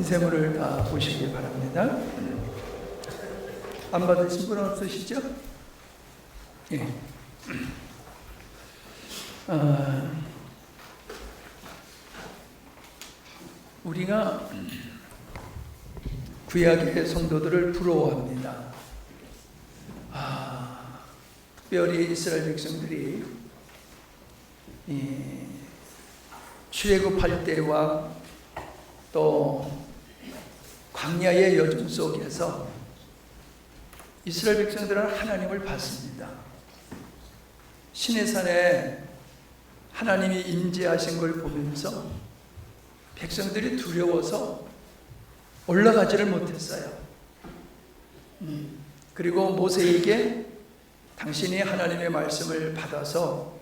인쇄물을 다 보시기 바랍니다. 안 받으신 분 없으시죠? 예. 우리가 구약의 성도들을 부러워합니다. 특별히 이스라엘 백성들이 출애굽할 때와 또 광야의 여정 속에서 이스라엘 백성들은 하나님을 봤습니다. 시내산에 하나님이 임재하신 걸 보면서 백성들이 두려워서 올라가지를 못했어요. 그리고 모세에게 당신이 하나님의 말씀을 받아서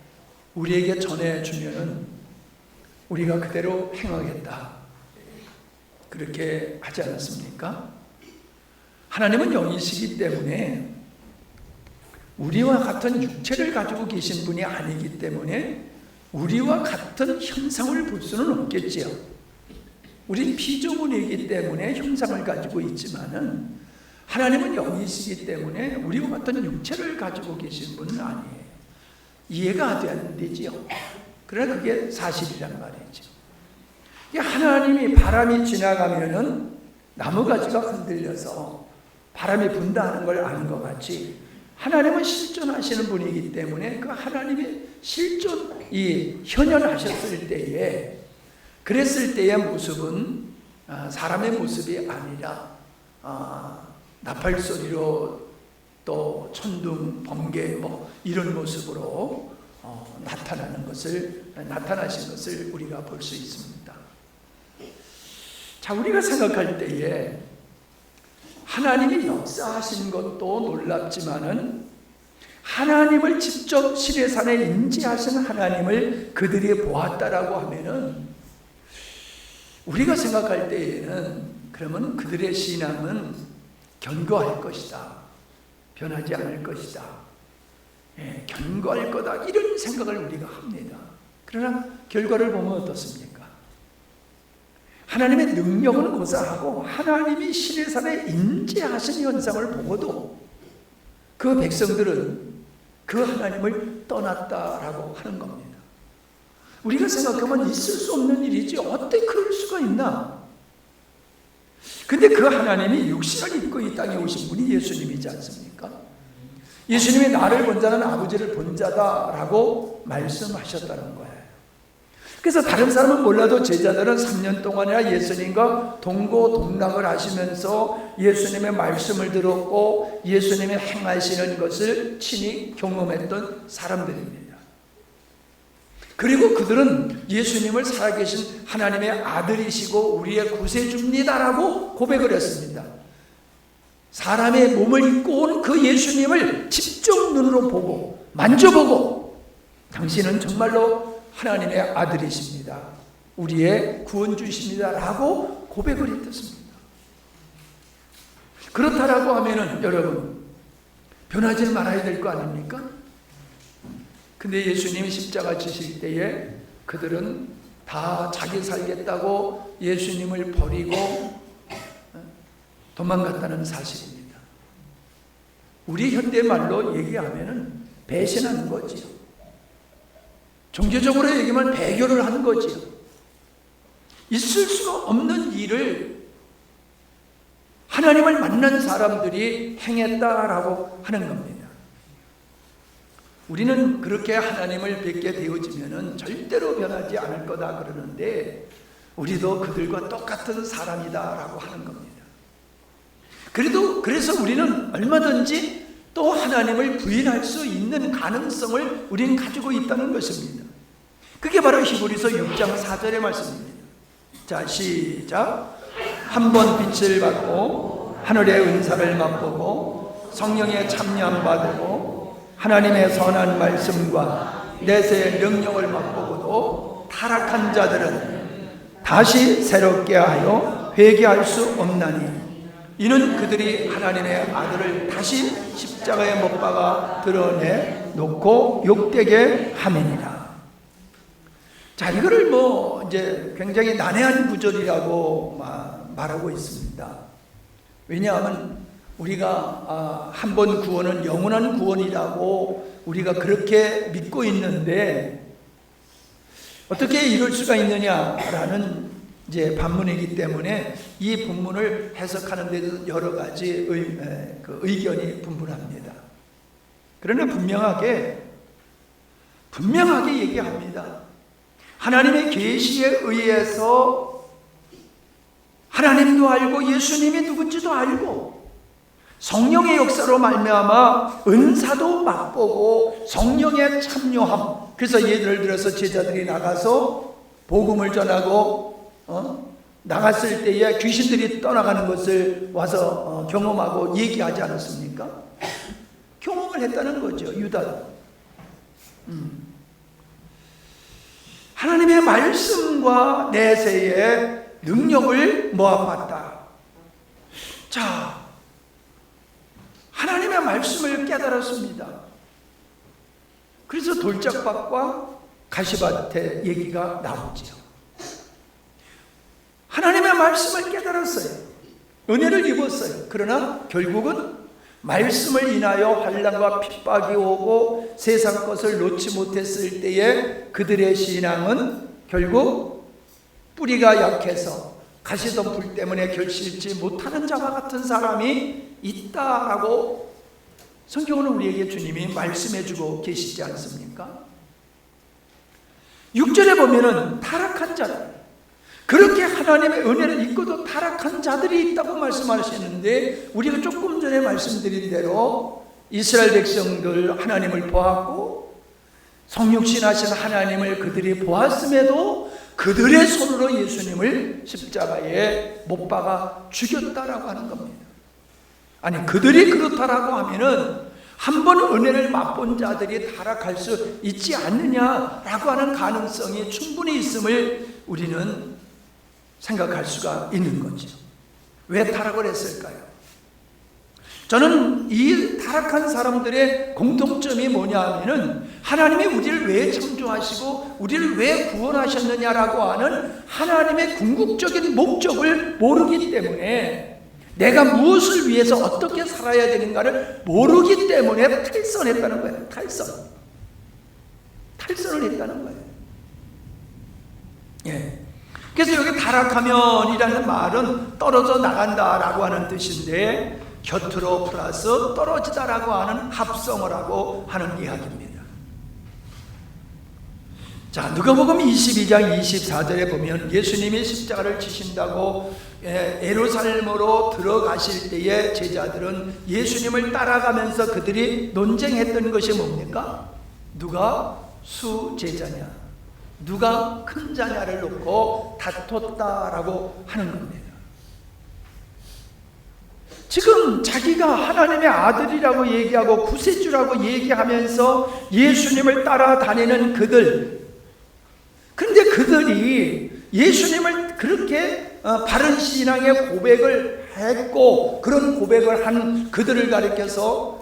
우리에게 전해주면은 우리가 그대로 행하겠다, 그렇게 하지 않았습니까? 하나님은 영이시기 때문에 우리와 같은 육체를 가지고 계신 분이 아니기 때문에 우리와 같은 형상을 볼 수는 없겠지요. 우린 피조물이기 때문에 형상을 가지고 있지만은 하나님은 영이시기 때문에 우리와 같은 육체를 가지고 계신 분은 아니에요. 이해가 안 되지요. 그러나 그게 사실이란 말이죠. 하나님이 바람이 지나가면은 나무가지가 흔들려서 바람이 분다는 걸 아는 것 같이 하나님은 실존하시는 분이기 때문에 그 하나님이 현현하셨을 때에, 그랬을 때의 모습은 사람의 모습이 아니라 나팔 소리로 또 천둥, 번개 이런 모습으로 나타나신 것을 우리가 볼 수 있습니다. 자, 우리가 생각할 때에 하나님이 역사하신 것도 놀랍지만은 하나님을 직접 시내산에 임재하신 하나님을 그들이 보았다라고 하면은 우리가 생각할 때에는 그러면 그들의 신앙은 견고할 것이다, 변하지 않을 것이다, 견고할 거다, 이런 생각을 우리가 합니다. 그러나 결과를 보면 어떻습니까? 하나님의 능력은 고사하고 하나님이 시내산에 임재하신 현상을 보고도 그 백성들은 그 하나님을 떠났다라고 하는 겁니다. 우리가 생각하면 있을 수 없는 일이지 어떻게 그럴 수가 있나? 근데 그 하나님이 육신을 입고 이 땅에 오신 분이 예수님이지 않습니까? 예수님이 나를 본 자는 아버지를 본 자다라고 말씀하셨다는 거예요. 그래서 다른 사람은 몰라도 제자들은 3년 동안이나 예수님과 동고동락을 하시면서 예수님의 말씀을 들었고 예수님의 행하시는 것을 친히 경험했던 사람들입니다. 그리고 그들은 예수님을 살아계신 하나님의 아들이시고 우리의 구세주입니다라고 고백을 했습니다. 사람의 몸을 입고 온 그 예수님을 직접 눈으로 보고 만져보고 당신은 정말로 하나님의 아들이십니다, 우리의 구원주이십니다 라고 고백을 했습니다. 그렇다라고 하면은 여러분 변하지 말아야 될 거 아닙니까? 근데 예수님이 십자가 지실 때에 그들은 다 자기 살겠다고 예수님을 버리고 도망갔다는 사실입니다. 우리 현대말로 얘기하면은 배신하는 거지요. 종교적으로 얘기하면 배교를 하는 거지요. 있을 수가 없는 일을 하나님을 만난 사람들이 행했다라고 하는 겁니다. 우리는 그렇게 하나님을 뵙게 되어지면은 절대로 변하지 않을 거다 그러는데 우리도 그들과 똑같은 사람이다라고 하는 겁니다. 그래서 우리는 얼마든지 또 하나님을 부인할 수 있는 가능성을 우리는 가지고 있다는 것입니다. 그게 바로 히브리서 6장 4절의 말씀입니다. 자, 시작. 한 번 빛을 받고 하늘의 은사를 맛보고 성령의 참여함 받고 하나님의 선한 말씀과 내세의 명령을 맛보고도 타락한 자들은 다시 새롭게 하여 회개할 수 없나니 이는 그들이 하나님의 아들을 다시 십자가에 못 박아 드러내 놓고 욕되게 함이니라. 자, 이거를 이제 굉장히 난해한 구절이라고 말하고 있습니다. 왜냐하면 우리가 한 번 구원은 영원한 구원이라고 우리가 그렇게 믿고 있는데 어떻게 이럴 수가 있느냐라는 이제 반문이기 때문에 이 본문을 해석하는 데도 여러 가지 의견이 분분합니다. 그러나 분명하게 얘기합니다. 하나님의 계시에 의해서 하나님도 알고 예수님이 누군지도 알고 성령의 역사로 말미암아 은사도 맛보고 성령의 참여함. 그래서 예를 들어서 제자들이 나가서 복음을 전하고 나갔을 때에 귀신들이 떠나가는 것을 와서 경험하고 얘기하지 않았습니까? 경험을 했다는 거죠. 유다도. 하나님의 말씀과 내세의 능력을 모아봤다. 자, 하나님의 말씀을 깨달았습니다. 그래서 돌짝밭과 가시밭의 얘기가 나오지요. 하나님의 말씀을 깨달았어요. 은혜를 입었어요. 그러나 결국은 말씀을 인하여 환난과 핍박이 오고 세상 것을 놓지 못했을 때에 그들의 신앙은 결국 뿌리가 약해서 가시던 불 때문에 결실지 못하는 자와 같은 사람이 있다라고 성경은 우리에게 주님이 말씀해주고 계시지 않습니까? 6절에 보면은 타락한 자들, 그렇게 하나님의 은혜를 입고도 타락한 자들이 있다고 말씀하시는데, 우리가 조금 전에 말씀드린 대로 이스라엘 백성들 하나님을 보았고 성육신하신 하나님을 그들이 보았음에도 그들의 손으로 예수님을 십자가에 못 박아 죽였다라고 하는 겁니다. 아니, 그들이 그렇다라고 하면은 한 번 은혜를 맛본 자들이 타락할 수 있지 않느냐라고 하는 가능성이 충분히 있음을 우리는 생각할 수가 있는 거죠. 왜 타락을 했을까요? 저는 이 타락한 사람들의 공통점이 뭐냐 하면은 하나님이 우리를 왜 창조하시고 우리를 왜 구원하셨느냐라고 하는 하나님의 궁극적인 목적을 모르기 때문에, 내가 무엇을 위해서 어떻게 살아야 되는가를 모르기 때문에 탈선했다는 거예요. 탈선을 했다는 거예요. 예. 그래서 여기 타락하면이라는 말은 떨어져 나간다라고 하는 뜻인데, 곁으로 플러스 떨어지다라고 하는 합성을 하고 하는 이야기입니다. 자, 누가복음 22장 24절에 보면 예수님이 십자가를 지신다고 예루살렘으로 들어가실 때에 제자들은 예수님을 따라가면서 그들이 논쟁했던 것이 뭡니까? 누가 수제자냐, 누가 큰 자냐를 놓고 다퉜다라고 하는 겁니다. 지금 자기가 하나님의 아들이라고 얘기하고 구세주라고 얘기하면서 예수님을 따라다니는 그들, 근데 그들이 예수님을 그렇게 바른 신앙의 고백을 했고, 그런 고백을 한 그들을 가리켜서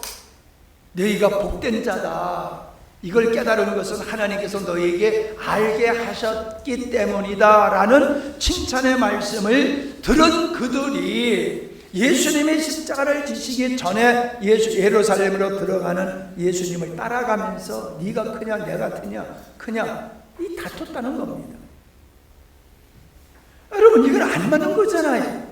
너희가 복된 자다, 이걸 깨달은 것은 하나님께서 너희에게 알게 하셨기 때문이다 라는 칭찬의 말씀을 들은 그들이 예수님의 십자가를 지시기 전에 예루살렘으로 들어가는 예수님을 따라가면서 네가 크냐 내가 크냐 이 다퉜다는 겁니다. 여러분, 이건 안 맞는 거잖아요.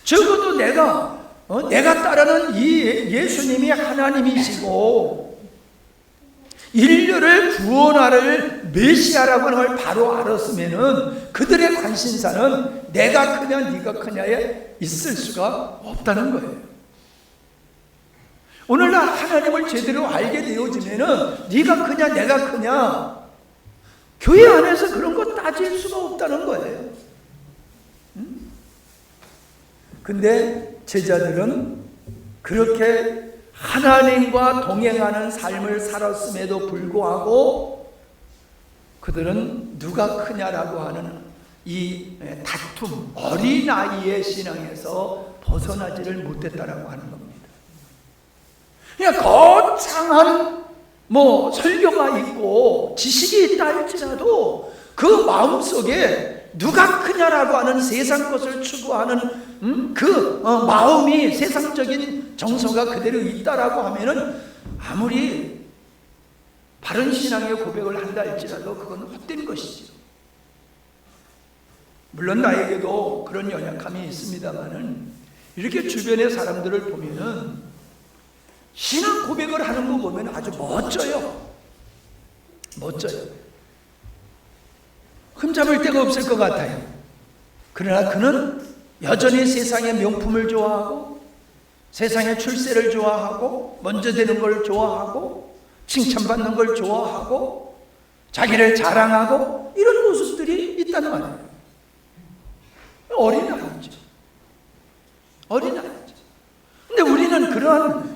적어도 내가 따르는 이 예수님이 하나님이시고 인류를 구원할 메시아라고 하는 걸 바로 알았으면은 그들의 관심사는 내가 크냐 네가 크냐에 있을 수가 없다는 거예요. 오늘날 하나님을 제대로 알게 되어지면은 네가 크냐 내가 크냐 교회 안에서 그런 거 따질 수가 없다는 거예요. 근데 제자들은 그렇게 하나님과 동행하는 삶을 살았음에도 불구하고 그들은 누가 크냐라고 하는 이 다툼, 어린아이의 신앙에서 벗어나지를 못했다라고 하는 겁니다. 그냥 거창한 설교가 있고 지식이 있다 할지라도 그 마음속에 누가 크냐라고 하는 세상 것을 추구하는 마음이, 세상적인 정서가 그대로 있다라고 하면은 아무리 바른 신앙의 고백을 한다 할지라도 그건 헛된 것이죠. 물론 나에게도 그런 연약함이 있습니다만은 이렇게 주변의 사람들을 보면은 신앙 고백을 하는 거 보면 아주 멋져요. 멋져요. 흠잡을 데가 없을 것 같아요. 그러나 그는 여전히 세상의 명품을 좋아하고, 세상의 출세를 좋아하고, 먼저 되는 걸 좋아하고, 칭찬받는 걸 좋아하고, 자기를 자랑하고, 이런 모습들이 있단 말이에요. 어린아이죠. 어린아이죠. 근데 우리는 그런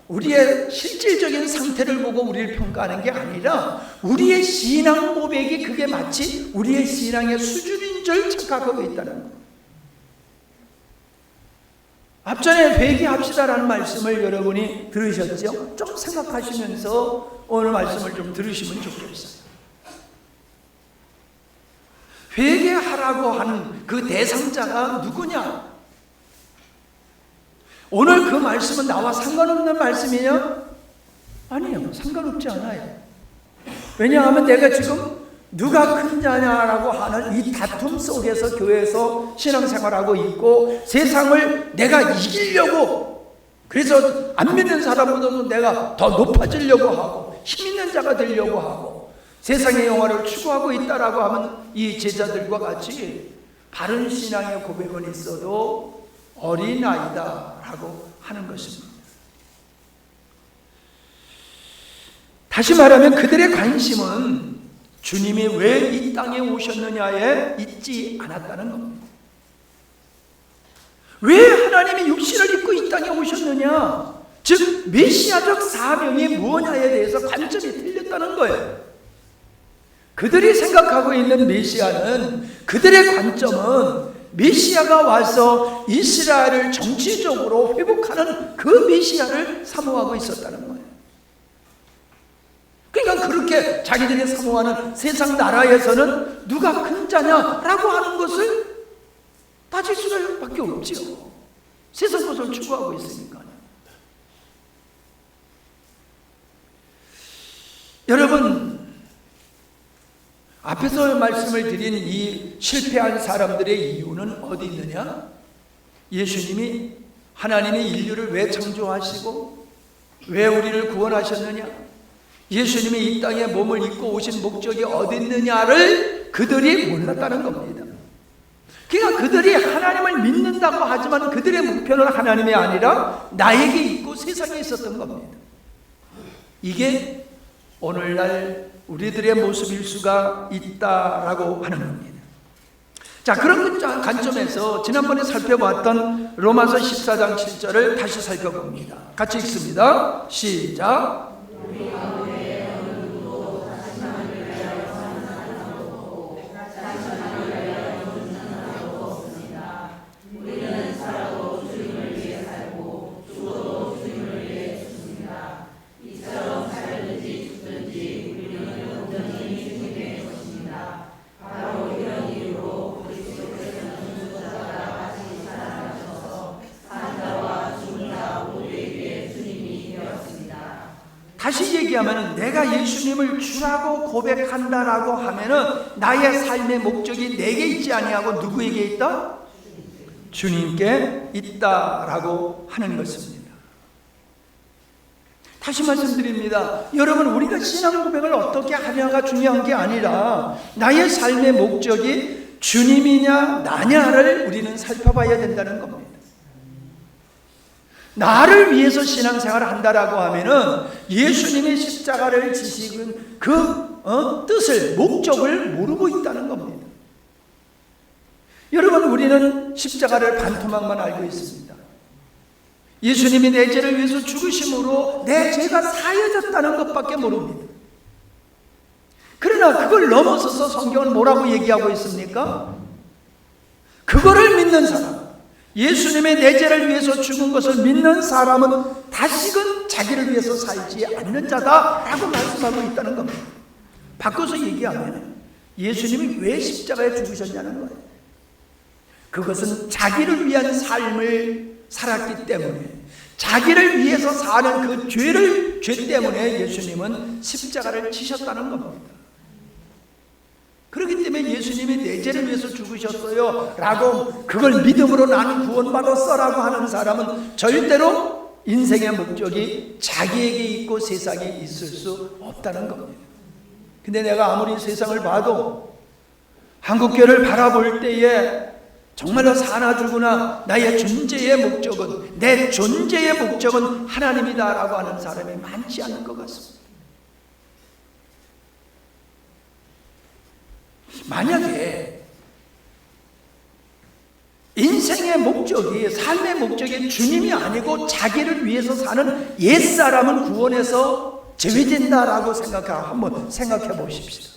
우리의 실질적인 상태를 보고 우리를 평가하는 게 아니라 우리의 신앙 고백이 그게 마치 우리의 신앙의 수준인 줄 착각하고 있다는 거예요. 앞전에 회개합시다라는 말씀을 여러분이 들으셨죠? 좀 생각하시면서 오늘 말씀을 좀 들으시면 좋겠어요. 회개하라고 하는 그 대상자가 누구냐? 오늘 그 말씀은 나와 상관없는 말씀이냐? 아니에요. 상관없지 않아요. 왜냐하면 내가 지금 누가 큰 자냐라고 하는 이 다툼 속에서 교회에서 신앙생활하고 있고, 세상을 내가 이기려고, 그래서 안 믿는 사람보다도 내가 더 높아지려고 하고 힘 있는 자가 되려고 하고 세상의 영화를 추구하고 있다라고 하면 이 제자들과 같이 바른 신앙의 고백은 있어도 어린아이다라고 하는 것입니다. 다시 말하면 그들의 관심은 주님이 왜 이 땅에 오셨느냐에 있지 않았다는 겁니다. 왜 하나님이 육신을 입고 이 땅에 오셨느냐, 즉 메시아적 사명이 무엇냐에 대해서 관점이 틀렸다는 거예요. 그들이 생각하고 있는 메시아는, 그들의 관점은 메시아가 와서 이스라엘을 정치적으로 회복하는 그 메시아를 사모하고 있었다는 거예요. 그러니까 그렇게 자기들이 사모하는 세상 나라에서는 누가 큰 자냐라고 하는 것을 따질 수밖에 없지요. 세상 것을 추구하고 있으니까요. 여러분, 앞에서 말씀을 드린 이 실패한 사람들의 이유는 어디 있느냐? 예수님이, 하나님이 인류를 왜 창조하시고 왜 우리를 구원하셨느냐, 예수님이 이 땅에 몸을 입고 오신 목적이 어디 있느냐를 그들이 몰랐다는 겁니다. 그러니까 그들이 하나님을 믿는다고 하지만 그들의 목표는 하나님이 아니라 나에게 있고 세상에 있었던 겁니다. 이게 오늘날 우리들의 모습일 수가 있다라고 하는 겁니다. 자, 그런 관점에서 지난번에 살펴봤던 로마서 14장 7절을 다시 살펴봅니다. 같이 읽습니다. 시작. 다시 얘기하면 내가 예수님을 주라고 고백한다라고 하면은 나의 삶의 목적이 내게 있지 아니하고 누구에게 있다? 주님께 있다라고 하는 것입니다. 다시 말씀드립니다. 여러분, 우리가 신앙 고백을 어떻게 하냐가 중요한 게 아니라 나의 삶의 목적이 주님이냐 나냐를 우리는 살펴봐야 된다는 겁니다. 나를 위해서 신앙생활을 한다라고 하면은 예수님의 십자가를 지시는 그 뜻을, 목적을 모르고 있다는 겁니다. 여러분, 우리는 십자가를 반토막만 알고 있습니다. 예수님이 내 죄를 위해서 죽으심으로 내 죄가 사해졌다는 것밖에 모릅니다. 그러나 그걸 넘어서서 성경은 뭐라고 얘기하고 있습니까? 그거를 믿는 사람, 예수님의 내 죄를 위해서 죽은 것을 믿는 사람은 다시금 자기를 위해서 살지 않는 자다라고 말씀하고 있다는 겁니다. 바꿔서 얘기하면 예수님이 왜 십자가에 죽으셨냐는 거예요. 그것은 자기를 위한 삶을 살았기 때문에, 자기를 위해서 사는 그 죄 때문에 예수님은 십자가를 지셨다는 겁니다. 그렇기 때문에 예수님이 내 죄를 위해서 죽으셨어요 라고, 그걸 믿음으로 나는 구원받았어 라고 하는 사람은 절대로 인생의 목적이 자기에게 있고 세상에 있을 수 없다는 겁니다. 근데 내가 아무리 세상을 봐도 한국교회를 바라볼 때에 정말로 사나 죽으나 나의 존재의 목적은, 내 존재의 목적은 하나님이다 라고 하는 사람이 많지 않은 것 같습니다. 만약에 인생의 목적이, 삶의 목적이 주님이 아니고 자기를 위해서 사는 옛사람은 구원에서 제외된다라고 한번 생각해 보십시다.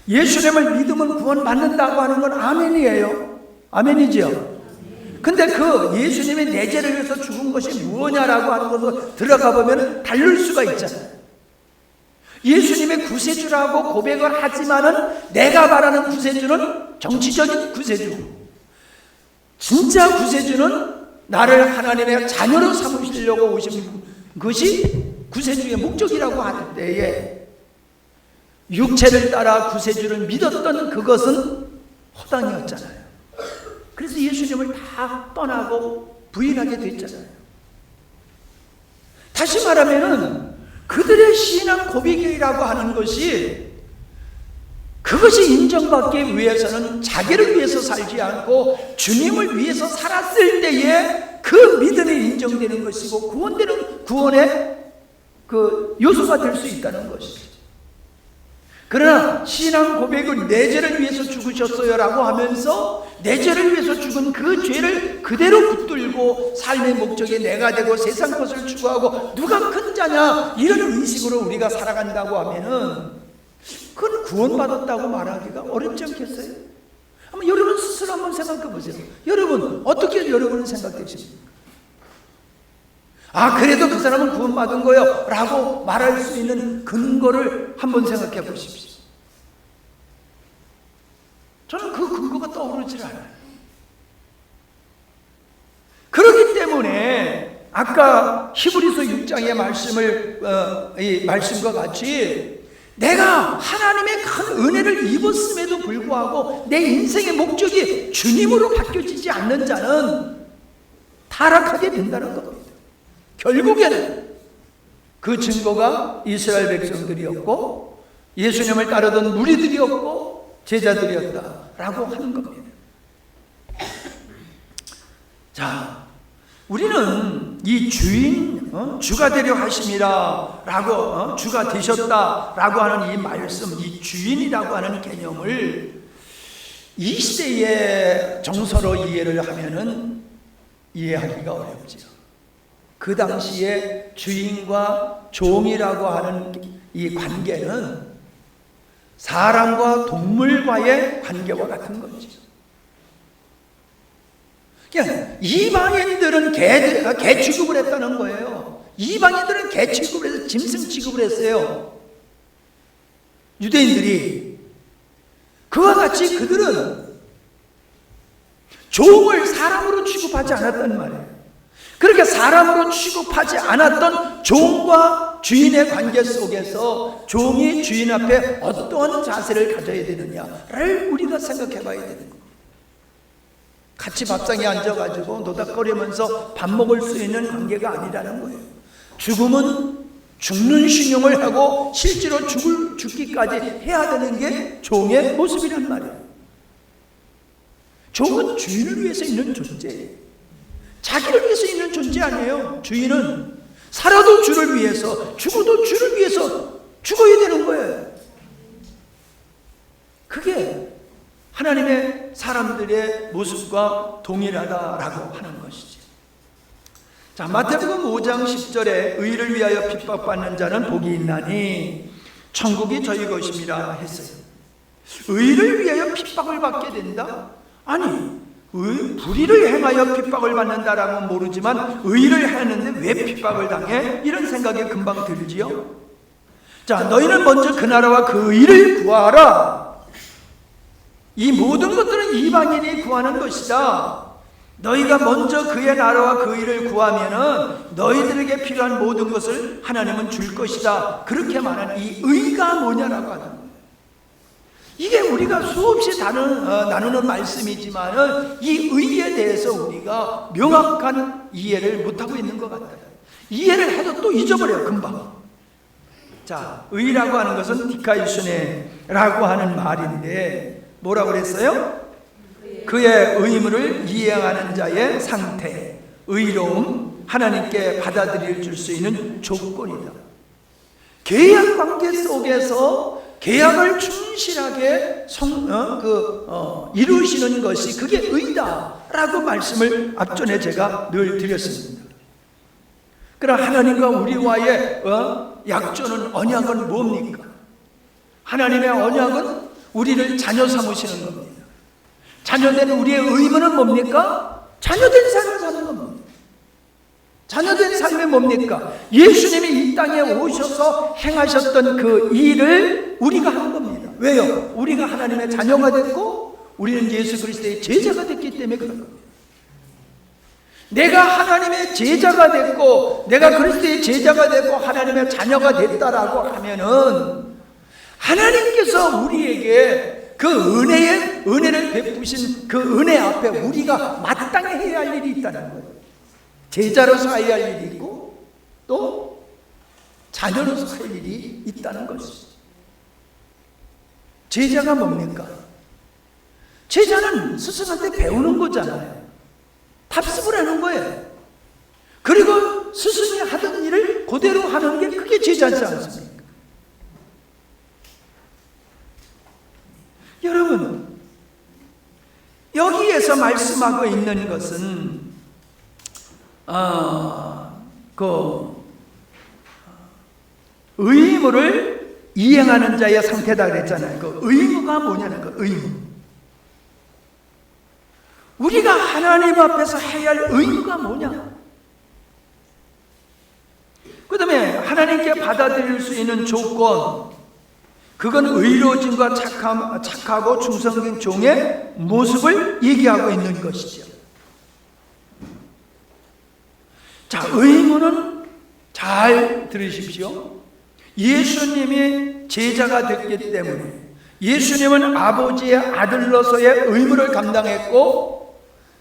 예수님을 믿으면 구원받는다고 하는 건 아멘이에요. 아멘이죠. 근데 그 예수님이 내 죄를 위해서 죽은 것이 무엇냐라고 하는 것으로 들어가 보면 다를 수가 있잖아요. 예수님의 구세주라고 고백을 하지만은 내가 말하는 구세주는 정치적인 구세주, 진짜 구세주는 나를 하나님의 자녀로 삼으시려고 오신 것이 구세주의 목적이라고 하는 때에, 육체를 따라 구세주를 믿었던 그것은 허당이었잖아요. 그래서 예수님을 다 떠나고 부인하게 됐잖아요. 다시 말하면은 그들의 신앙 고백이라고 하는 것이, 그것이 인정받기 위해서는 자기를 위해서 살지 않고 주님을 위해서 살았을 때에 그 믿음이 인정되는 것이고 구원의 그 요소가 될 수 있다는 것이죠. 그러나 신앙 고백은 내 죄를 위해서 죽으셨어요 라고 하면서 내 죄를 위해서 죽은 그 죄를 그대로 붙들고 삶의 목적이 내가 되고 세상 것을 추구하고 누가 큰 자냐 이런 의식으로 우리가 살아간다고 하면은 그건 구원받았다고 말하기가 어렵지 않겠어요? 한번 여러분 스스로 한번 생각해 보세요. 여러분 어떻게 여러분은 생각되십니까? 아, 그래도 그 사람은 구원받은 거예요 라고 말할 수 있는 근거를 한번 생각해 보십시오. 저는 그 근거가 떠오르질 않아요. 그렇기 때문에 아까 히브리서 6장의 이 말씀과 같이 내가 하나님의 큰 은혜를 입었음에도 불구하고 내 인생의 목적이 주님으로 바뀌어지지 않는 자는 타락하게 된다는 겁니다. 결국에는 그 증거가 이스라엘 백성들이었고 예수님을 따르던 무리들이었고 제자들이었다라고 하는 겁니다. 자, 우리는 이 주인, 주가 되려 하심이라 라고, 주가 되셨다라고 하는 이 말씀, 이 주인이라고 하는 개념을 이 시대의 정서로 이해를 하면은 이해하기가 어렵죠. 그 당시에 주인과 종이라고 하는 이 관계는 사람과 동물과의 관계와 같은 거죠. 그냥 이방인들은 개 취급을 했다는 거예요. 이방인들은 개 취급을 해서 짐승 취급을 했어요. 유대인들이. 그와 같이 그들은 종을 사람으로 취급하지 않았단 말이에요. 그렇게 사람으로 취급하지 않았던 종과 주인의 관계 속에서 종이 주인 앞에 어떤 자세를 가져야 되느냐를 우리가 생각해 봐야 되는 거예요. 같이 밥상에 앉아가지고 노닥거리면서 밥 먹을 수 있는 관계가 아니라는 거예요. 죽음은 죽는 신용을 하고 실제로 죽기까지 해야 되는 게 종의 모습이란 말이에요. 종은 주인을 위해서 있는 존재예요. 자기를 위해서 있는 존재 아니에요. 주인은 살아도 주를 위해서, 죽어도 주를 위해서 죽어야 되는 거예요. 그게 하나님의 사람들의 모습과 동일하다라고 하는 것이지. 자, 마태복음 5장 10절에 의를 위하여 핍박받는 자는 복이 있나니 천국이 저희 것임이라 했어요. 의를 위하여 핍박을 받게 된다? 아니, 불의를 행하여 핍박을 받는다라고는 모르지만 의를 하는데 왜 핍박을 당해? 이런 생각이 금방 들지요. 자, 너희는 먼저 그 나라와 그 의를 구하라. 이 모든 것들은 이방인이 구하는 것이다. 너희가 먼저 그의 나라와 그 일을 구하면은 너희들에게 필요한 모든 것을 하나님은 줄 것이다. 그렇게 말하는 이 의가 뭐냐라고 하는 거예요. 이게 우리가 수없이 나누는 말씀이지만은 이 의에 대해서 우리가 명확한 이해를 못하고 있는 것 같아요. 이해를 해도 또 잊어버려요, 금방. 자, 의라고 하는 것은 디카이슈네라고 하는 말인데 뭐라고 그랬어요? 그의 의무를 이행하는 자의 상태, 의로움, 하나님께 받아들일 줄 수 있는 조건이다. 계약 관계 속에서 계약을 충실하게 이루시는 것이 그게 의다라고 말씀을 앞전에 제가 늘 드렸습니다. 그러나 하나님과 우리와의 약조는 언약은 뭡니까? 하나님의 언약은 우리를 자녀 삼으시는 겁니다. 자녀된 우리의 의무는 뭡니까? 자녀된 삶을 사는 겁니다. 자녀된 삶이 뭡니까? 예수님이 이 땅에 오셔서 행하셨던 그 일을 우리가 한 겁니다. 왜요? 우리가 하나님의 자녀가 됐고 우리는 예수 그리스도의 제자가 됐기 때문에 그런 겁니다. 내가 하나님의 제자가 됐고 내가 그리스도의 제자가 됐고 하나님의 자녀가 됐다라고 하면은 하나님께서 우리에게 그 은혜를 베푸신 그 은혜 앞에 우리가 마땅히 해야 할 일이 있다는 거예요. 제자로서 해야 할 일이 있고 또 자녀로서 할 일이 있다는 것이죠. 제자가 뭡니까? 제자는 스승한테 배우는 거잖아요. 답습을 하는 거예요. 그리고 스승이 하던 일을 그대로 하는 게 그게 제자지 않습니까? 여러분, 여기에서 말씀하고 있는 것은 의무를 이행하는 자의 상태다 그랬잖아요. 그 의무가 뭐냐는 거, 의무. 우리가 하나님 앞에서 해야 할 의무가 뭐냐? 그 다음에 하나님께 받아들일 수 있는 조건, 그건 의로워짐과 착하고 충성된 종의 모습을 얘기하고 있는 것이죠. 자, 의무는 잘 들으십시오. 예수님이 제자가 됐기 때문에 예수님은 아버지의 아들로서의 의무를 감당했고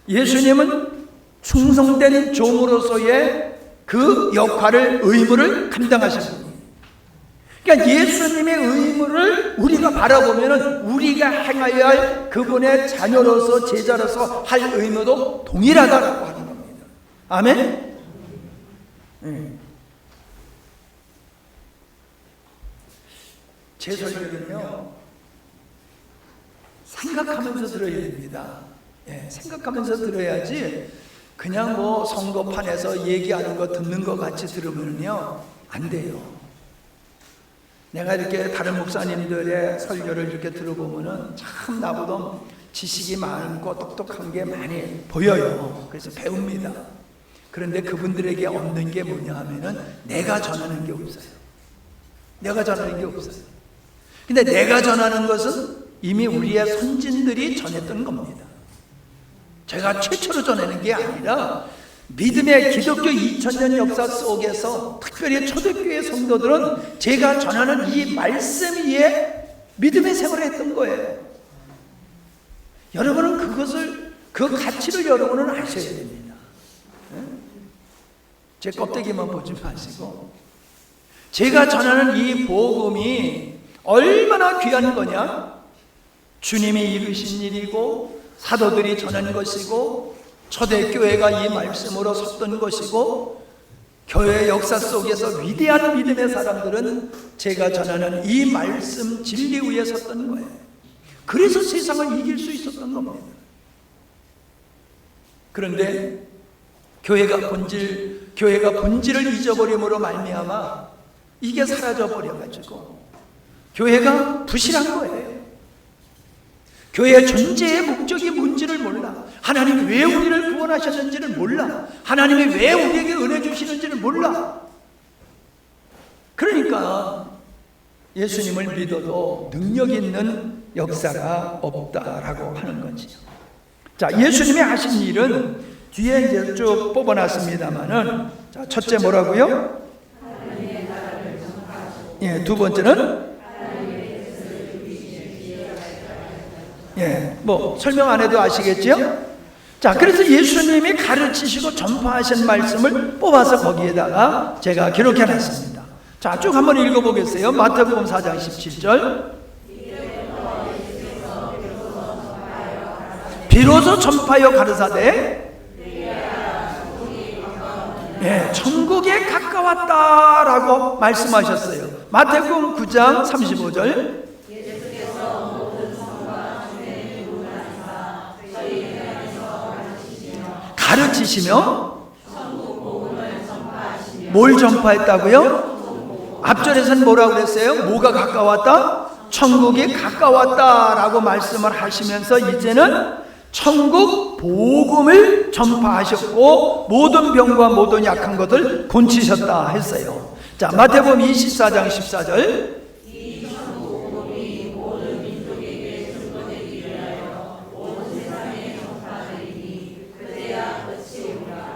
예수님은 충성된 종으로서의 그 역할을, 의무를 감당하셨습니다. 그러니까 예수님의 의무를 우리가 바라보면 우리가 행해야 할 그분의 자녀로서 제자로서 할 의무도 동일하다고 하는 겁니다. 아멘? 제 설교는요 생각하면서 들어야 됩니다. 생각하면서 들어야지 그냥 뭐 선거판에서 얘기하는 거 듣는 거 같이 들으면요 안 돼요. 내가 이렇게 다른 목사님들의 설교를 이렇게 들어보면은 참 나보다 지식이 많고 똑똑한 게 많이 보여요. 그래서 배웁니다. 그런데 그분들에게 없는 게 뭐냐 하면은 내가 전하는 게 없어요. 내가 전하는 게 없어요. 근데 내가 전하는 것은 이미 우리의 선진들이 전했던 겁니다. 제가 최초로 전하는 게 아니라 믿음의 기독교 2000년 역사 속에서 특별히 초대교회 성도들은 제가 전하는 이 말씀 위에 믿음의 생활을 했던 거예요. 여러분은 그것을, 그 가치를 여러분은 아셔야 됩니다. 제 껍데기만 보지 마시고 제가 전하는 이 복음이 얼마나 귀한 거냐? 주님이 이루신 일이고 사도들이 전한 것이고 초대교회가 이 말씀으로 섰던 것이고 교회 역사 속에서 위대한 믿음의 사람들은 제가 전하는 이 말씀 진리 위에 섰던 거예요. 그래서 세상을 이길 수 있었던 겁니다. 그런데 교회가 본질을 잊어버림으로 말미암아 이게 사라져 버려가지고 교회가 부실한 거예요. 교회의 존재의 목적이 뭔지를 몰라. 하나님이 왜 우리를 구원하셨는지를 몰라. 하나님이 왜 우리에게 은혜 주시는지를 몰라. 그러니까 예수님을 믿어도 능력 있는 역사가 없다라고 하는 거지요. 자, 예수님이 하신 일은 뒤에 이제 쭉 뽑아놨습니다만은, 자, 첫째 뭐라고요? 예, 두 번째는 뭐 설명 안 해도 아시겠죠? 자, 그래서 예수님이 가르치시고 전파하신 말씀을 뽑아서 거기에다가 제가 기록해 놨습니다. 자, 쭉 한번 읽어보겠어요. 마태복음 4장 17절. 비로소 전파하여 가르사대 천국에 가까웠다라고 말씀하셨어요. 마태복음 9장 35절. 가르치시며 뭘 전파했다고요? 앞절에서는 뭐라고 그랬어요? 뭐가 가까웠다? 천국이 가까웠다라고 말씀을 하시면서 이제는 천국 복음을 전파하셨고 모든 병과 모든 약한 것을 고치셨다 했어요. 자, 마태복음 24장 14절.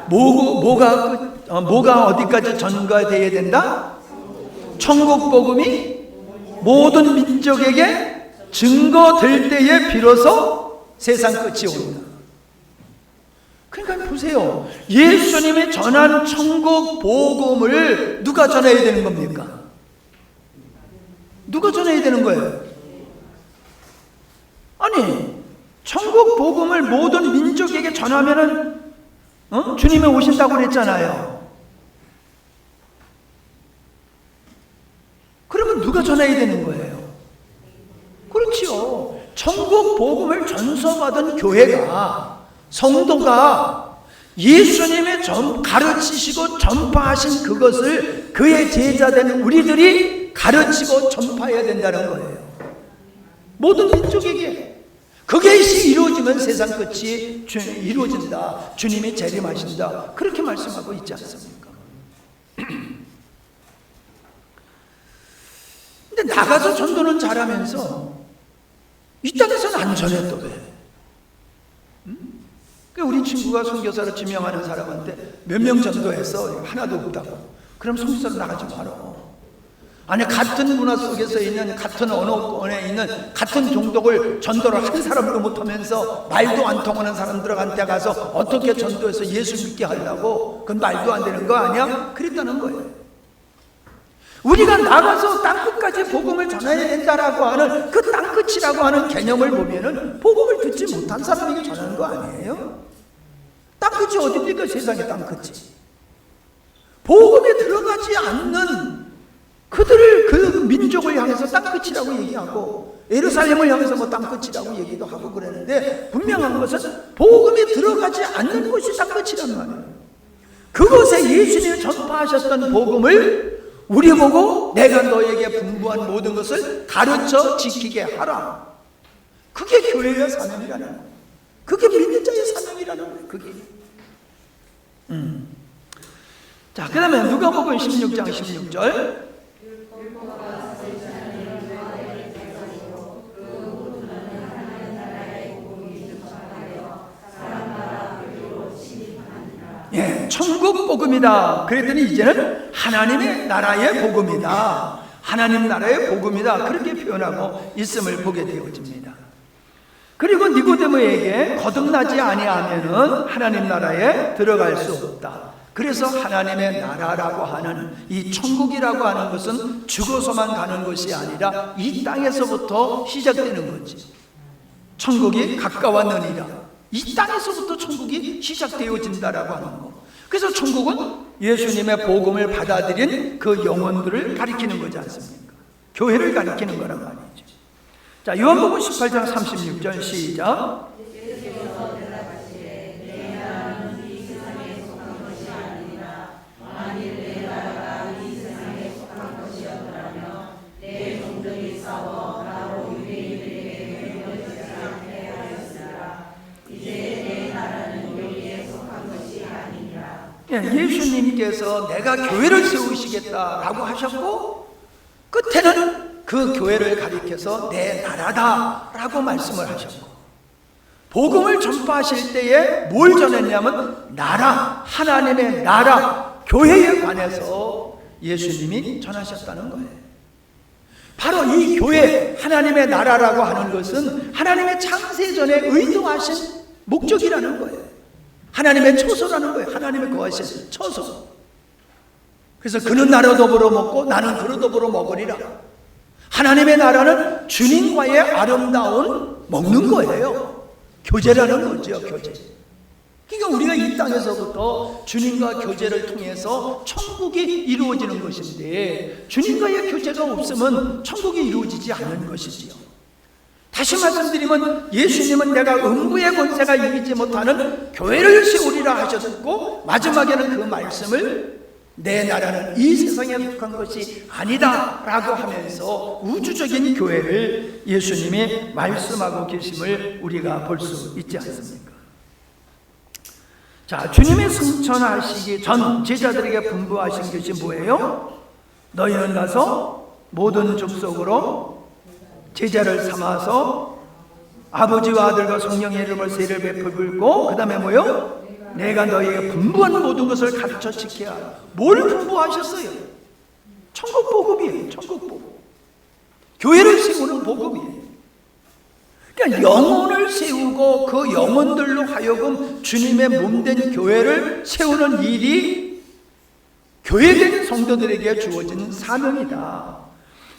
뭐가 어디까지 전가되어야 된다? 천국 복음이 모든 민족에게 증거될 때에 비로소 세상 끝이 온다. 그러니까 보세요. 예수님이 전한 천국 복음을 누가 전해야 되는 겁니까? 누가 전해야 되는 거예요? 아니, 천국 복음을 모든 민족에게 전하면은 주님이 오신다고 그랬잖아요. 그러면 누가 전해야 되는 거예요? 그렇지요. 천국 복음을 전서받은 교회가, 성도가 예수님의 가르치시고 전파하신 그것을 그의 제자된 우리들이 가르치고 전파해야 된다는 거예요. 모든 민족에게. 그게 이루어지면 세상 끝이 이루어진다. 주님이 재림하신다. 그렇게 말씀하고 있지 않습니까? 근데 나가서 전도는 잘하면서 이 땅에서는 안 전해 또 왜? 우리 친구가 선교사로 지명하는 사람한테 몇 명 전도해서 하나도 없다고. 그럼 선교사로 나가지 마라. 아니, 같은 문화 속에서 있는, 같은 언어권에 있는 같은 종족을 전도를 한 사람도 못하면서 말도 안 통하는 사람들한테 가서 어떻게 전도해서 예수 믿게 하려고? 그건 말도 안 되는 거 아니야? 그랬다는 거예요. 우리가 나가서 땅끝까지 복음을 전해야 된다라고 하는 그 땅끝이라고 하는 개념을 보면은 복음을 듣지 못한 사람에게 전하는 거 아니에요? 땅끝이 어디입니까? 세상의 땅끝이. 복음에 들어가지 않는 그들을, 그 민족을 향해서 땅끝이라고 얘기하고 예루살렘을 향해서 뭐 땅끝이라고 얘기도 하고 그랬는데, 분명한 것은 복음이 들어가지 않는 곳이 땅끝이란 말이에요. 그곳에 예수님이 전파하셨던 복음을 우리 보고 내가 너에게 분부한 모든 것을 가르쳐 지키게 하라. 그게 교회의 사명이라는 거예요. 그게 믿는 자의 사명이라는 거예요. 그게. 자, 그 다음에 누가복음 16장 16절. 천국 복음이다. 그랬더니 이제는 하나님의 나라의 복음이다. 하나님 나라의 복음이다. 그렇게 표현하고 있음을 보게 되어집니다. 그리고 니고데모에게 거듭나지 아니하면은 하나님 나라에 들어갈 수 없다. 그래서 하나님의 나라라고 하는 이 천국이라고 하는 것은 죽어서만 가는 것이 아니라 이 땅에서부터 시작되는 거지. 천국이 가까웠느니라. 이 땅에서부터 천국이 시작되어진다라고 하는 거. 그래서 천국은 예수님의 복음을 받아들인 그 영혼들을 가리키는 거지 않습니까? 교회를 가리키는 거란 말이죠. 자, 요한복음 18장 36절 시작. 예수님께서 내가 교회를 세우시겠다라고 하셨고 끝에는 그 교회를 가리켜서 내 나라다라고 말씀을 하셨고, 복음을 전파하실 때에 뭘 전했냐면 나라, 하나님의 나라, 교회에 관해서 예수님이 전하셨다는 거예요. 바로 이 교회, 하나님의 나라라고 하는 것은 하나님의 창세전에 의도하신 목적이라는 거예요. 하나님의 처소라는 거예요. 하나님의 거하신 처소. 그래서 그는 나로 더불어 먹고 나는 그로 더불어 먹으리라. 하나님의 나라는 주님과의 아름다운 먹는 거예요. 교제라는 거죠, 교제. 그러니까 우리가 이 땅에서부터 주님과 교제를 통해서 천국이 이루어지는 것인데, 주님과의 교제가 없으면 천국이 이루어지지 않는 것이지요. 다시 말씀드리면 예수님은 내가 음부의 권세가 이기지 못하는 교회를 세우리라 하셨고, 마지막에는 그 말씀을 내 나라는 이 세상에 속한 것이 아니다 라고 하면서 우주적인 교회를 예수님이 말씀하고 계심을 우리가 볼 수 있지 않습니까? 자, 주님이 승천하시기 전 제자들에게 분부하신 것이 뭐예요? 너희는 가서 모든 족속으로 제자를 삼아서 아버지와 아들과 성령의 이름으로 세례를 베풀고, 그 다음에 뭐요? 내가 너희에게 분부한 모든 것을 가르쳐 지켜야 하라. 뭘 분부하셨어요? 천국 복음이에요. 천국 복음. 교회를 세우는 복음이에요. 그러니까 영혼을 세우고 그 영혼들로 하여금 주님의 몸된 교회를 세우는 일이 교회된 성도들에게 주어진 사명이다.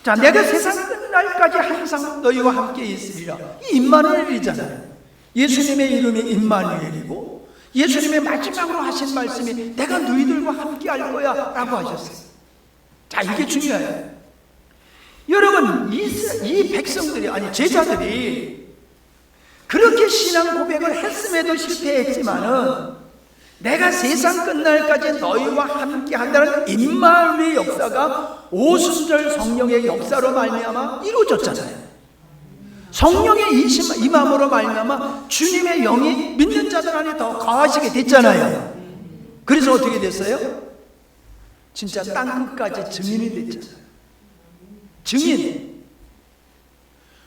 자, 내가 세상 끝날까지 항상 너희와 함께 있으리라. 이 임마누엘이잖아요. 예수님의 이름이 임마누엘이고, 예수님의 마지막으로 하신 말씀이 내가 너희들과 함께 할 거야 라고 하셨어요. 자, 이게 중요해요. 여러분, 이 백성들이, 아니 제자들이 그렇게 신앙 고백을 했음에도 실패했지만은 내가 세상 끝날까지 너희와 함께 한다는 임마누엘의 역사가 오순절 성령의 역사로 말미암아 이루어졌잖아요. 성령의 임함으로 말미암아 주님의 영이 믿는 자들 안에 더 거하시게 됐잖아요. 그래서 어떻게 됐어요? 진짜 땅끝까지 증인이 됐잖아요. 증인.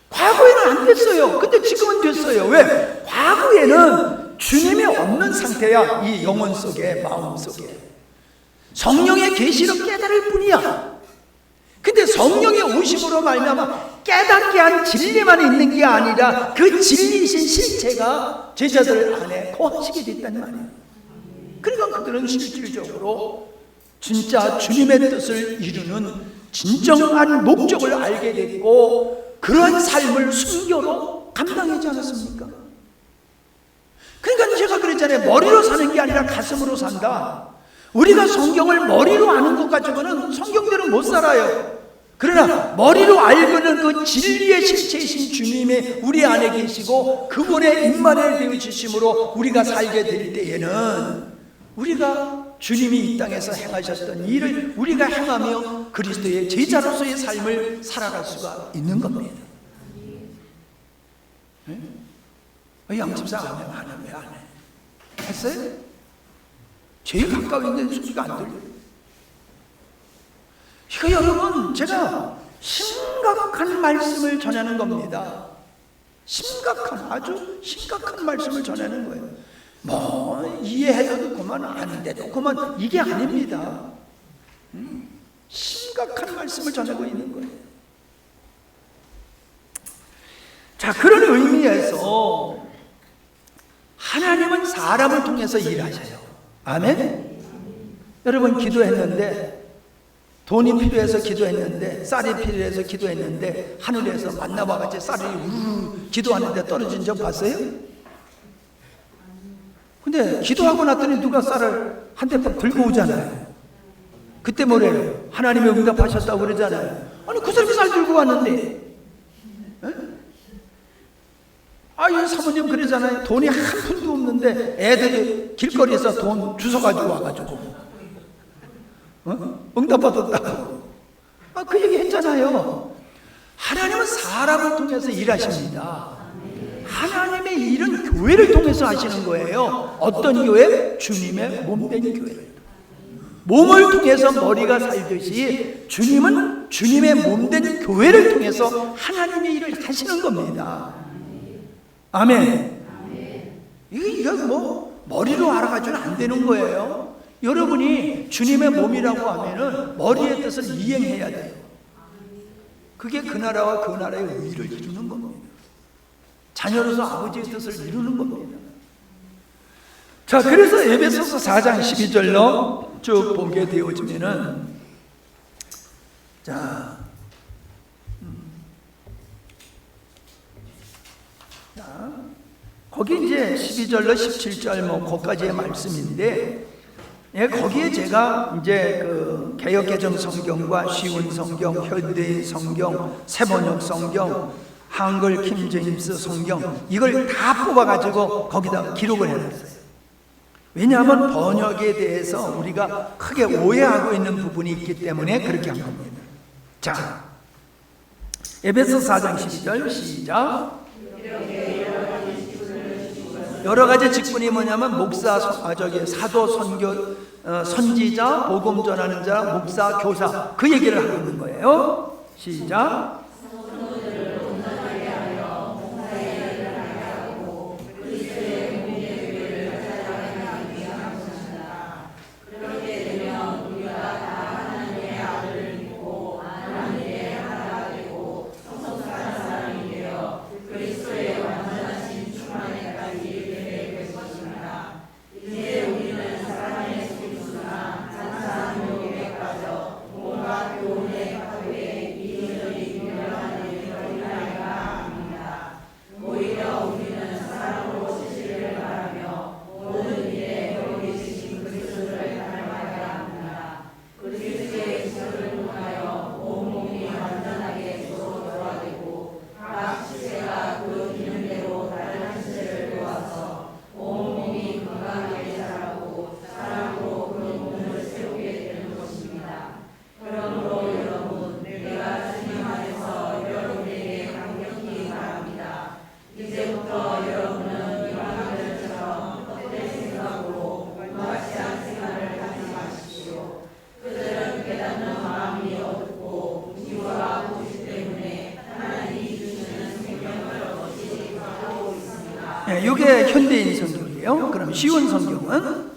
과거에는 안 됐어요. 근데 지금은 됐어요. 왜? 과거에는 주님이 없는 상태야. 이 영혼 속에, 마음 속에 성령의 계시로 깨달을 뿐이야. 근데 성령의 오심으로 말미암아 깨닫게 한 진리만 있는 게 아니라 그 진리이신 실체가 제자들 안에 거하시게 됐단 말이에요. 그러니까 그들은 실질적으로 진짜 주님의 뜻을 이루는 진정한 목적을 알게 됐고, 그런 삶을 순교로 감당하지 않았습니까? 그러니까 제가 그랬잖아요. 머리로 사는 게 아니라 가슴으로 산다. 우리가 성경을 머리로 아는 것 가지고는 성경대로 못 살아요. 그러나 머리로 알고는 그 진리의 실체이신 주님이 우리 안에 계시고 그분의 임마누엘 되어주심으로 우리가 살게 될 때에는 우리가 주님이 이 땅에서 행하셨던 일을 우리가 행하며 그리스도의 제자로서의 삶을 살아갈 수가 있는 겁니다. 양집사 안 해? 왜 안 해? 했어요? 제일 가까이 있는 소리가 안 들려요. 이거 여러분, 제가 심각한 말씀을 전하는 겁니다. 아주 심각한 말씀을 전하는 거예요. 뭐 이해해도 그만, 아닌데도 그만, 이게 아닙니다. 심각한 말씀을 전하고 있는 거예요. 자, 그런 의미에서 하나님은 사람을 통해서 일하셔요. 아멘? 여러분, 기도했는데, 돈이 필요해서 기도했는데, 쌀이 필요해서 기도했는데, 하늘에서 만나와 같이 쌀이 우르르 기도하는데 떨어진 적 봤어요? 근데 기도하고 났더니 누가 쌀을 한 대씩 들고 오잖아요. 그때 뭐래요? 하나님이 응답하셨다고 그러잖아요. 아니, 그 사람이 쌀 들고 왔는데, 이 사모님 그러잖아요. 돈이 한 푼도 없는데 애들이 길거리에서 돈 주워가지고 와가지고 응답받았다고 그 얘기 했잖아요. 하나님은 사람을 통해서 일하십니다. 하나님의 일은 교회를 통해서 하시는 거예요. 어떤 교회? 주님의 몸된 교회를. 몸을 통해서 머리가 살듯이 주님은 주님의 몸된 교회를 통해서 하나님의 일을 하시는 겁니다. 아멘. 이거 뭐 머리로 알아가지고는 안 되는 거예요. 여러분이 주님의 몸이라고 하면은 머리의 뜻을 이행해야 돼요. 그게 그 나라와 그 나라의 의를 이루는 겁니다. 자녀로서 아버지의 뜻을 이루는 겁니다. 자, 그래서 에베소서 4장 12절로 쭉 보게 되어지면은, 자, 거기 이제 12절로 17절 뭐 거기까지의 말씀인데, 예, 거기에 제가 이제 그 개역개정 성경과 쉬운 성경, 현대 성경, 새번역 성경, 한글 킹제임스 성경, 이걸 다 뽑아가지고 거기다 기록을 해놨어요. 왜냐하면 번역에 대해서 우리가 크게 오해하고 있는 부분이 있기 때문에 그렇게 한 겁니다. 자, 에베소 4장 12절 시작. 여러 가지 직분이 뭐냐면 목사, 사도, 선교, 선지자, 복음 전하는 자, 목사, 교사, 그 얘기를 하고 있는 거예요. 시작. 이게 현대인 성경이에요. 그럼 쉬운 성경은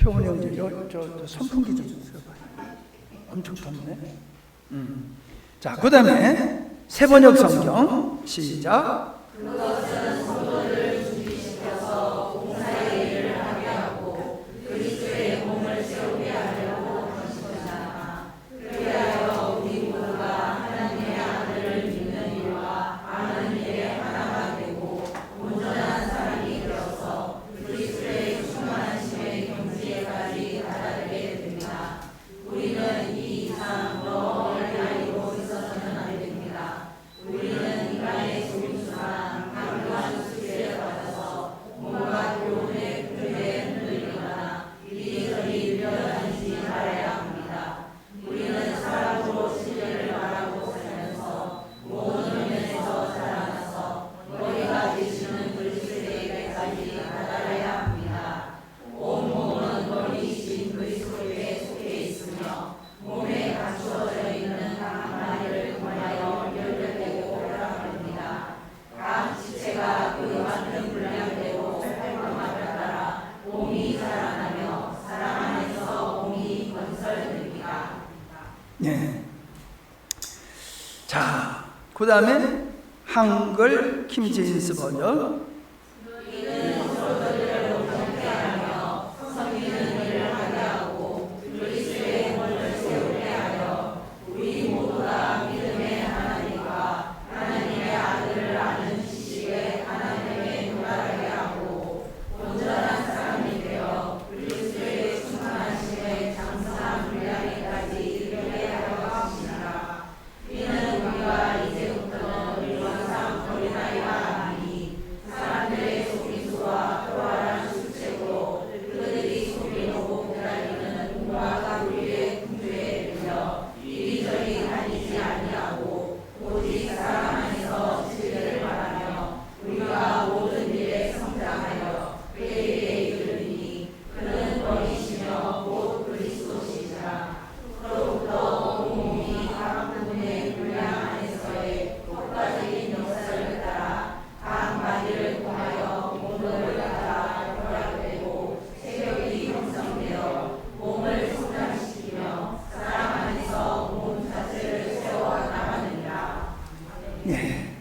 효원 형제, 저 선풍기 좀 써봐요. 엄청 덥네. 자, 그 다음에 새번역 성경 시작. 그것은 성도를 준비시켜서 봉사의 일을 하게 하고 그리스도의 몸을 세우게 하려고 하신 것이다. 그리하여 우리 모두가 하나님의 아들을 믿는 일과 아는 일에 하나가 되고 온전한 사람이 되어서 그리스도의 충만하심의 경지에까지 다다르게 됩니다. 우리는 이 이상 더 어린아이로 있어서는 안 됩니다. 우리는 인간의 속임수나 강교한 예. 자, 그 다음에 한글 킹제임스 버전.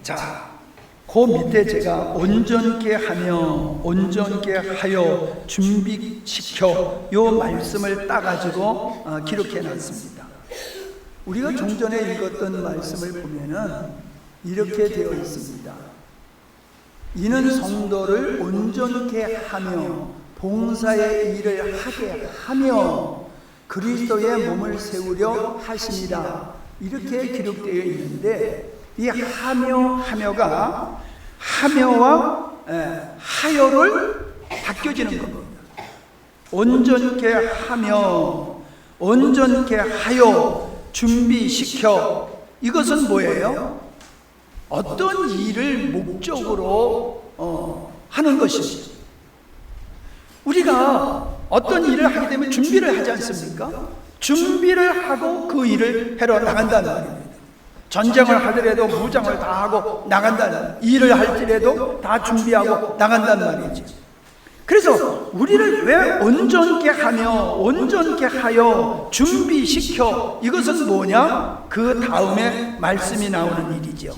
자, 그 밑에 제가 온전케 하여 준비시켜 요 말씀을 따가지고 기록해 놨습니다. 우리가 좀 전에 읽었던 말씀을 보면은 이렇게 되어 있습니다. 이는 성도를 온전케 하며 봉사의 일을 하게 하며 그리스도의 몸을 세우려 하시니라, 이렇게 기록되어 있는데, 이 하며가 하며와 하여를 바뀌어지는 겁니다. 온전케 하며, 온전케 하여, 준비시켜. 이것은 뭐예요? 어떤 일을 목적으로 하는 것이죠. 우리가 어떤 일을 하게 되면 준비를 하지 않습니까? 준비를 하고 그 일을 하러 나간다는 말입니다. 전쟁을 하더라도 무장을 다 하고 나간다는, 일을 할지라도 다 준비하고 나간다는 말이지. 그래서 우리를 왜 온전케 하며, 온전케 하여, 준비시켜, 이것은 뭐냐? 그 다음에 말씀이 나오는 일이죠.